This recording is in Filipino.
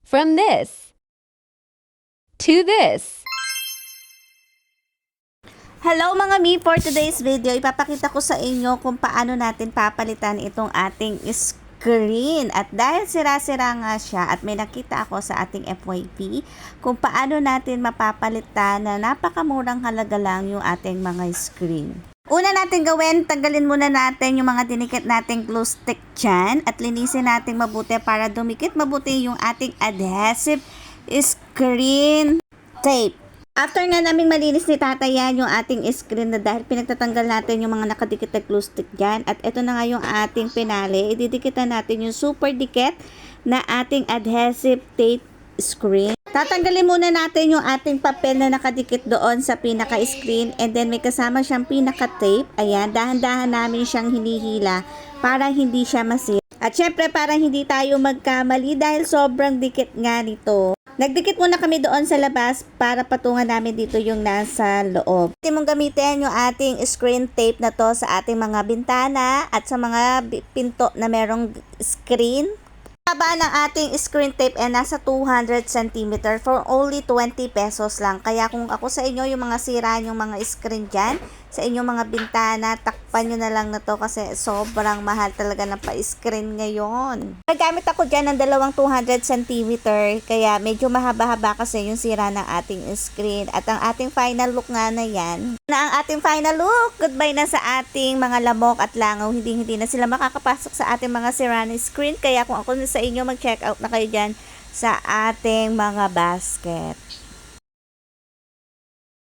From this to this. Hello mga mi, for today's video, ipapakita ko sa inyo kung paano natin papalitan itong ating screen. At dahil sira-sira nga siya at may nakita ako sa ating FYP, kung paano natin mapapalitan na napakamurang halaga lang yung ating mga screen. Una natin gawin, tanggalin muna natin yung mga dinikit nating glue stick dyan at linisin natin mabuti para dumikit mabuti yung ating adhesive screen tape. After nga naming malinis ni Tata yan yung ating screen na dahil pinagtatanggal natin yung mga nakadikit na glue stick dyan at ito na nga yung ating pinali, ididikitan natin yung super dikit na ating adhesive tape screen. Tatanggalin muna natin yung ating papel na nakadikit doon sa pinaka-screen and then may kasama siyang pinaka-tape. Ayan, dahan-dahan namin siyang hinihila para hindi siya masira. At syempre para hindi tayo magkamali dahil sobrang dikit nga nito. Nagdikit muna kami doon sa labas para patungan namin dito yung nasa loob. Pwede mong gamitin yung ating screen tape na to sa ating mga bintana at sa mga pinto na merong screen. Haba ng ating screen tape ay nasa 200 cm for only 20 pesos lang. Kaya kung ako sa inyo, yung mga sira yung mga screen dyan, sa inyong mga bintana, takpan nyo na lang na to kasi sobrang mahal talaga ng pa-screen ngayon. Nagamit ako dyan ng dalawang 200 cm, kaya medyo mahaba-haba kasi yung sira ng ating screen. At ang ating final look nga na yan, na ang ating final look, goodbye na sa ating mga lamok at langaw, hindi na sila makakapasok sa ating mga sira ng screen. Kaya kung ako sa inyo, mag-check out na kayo dyan sa ating mga basket.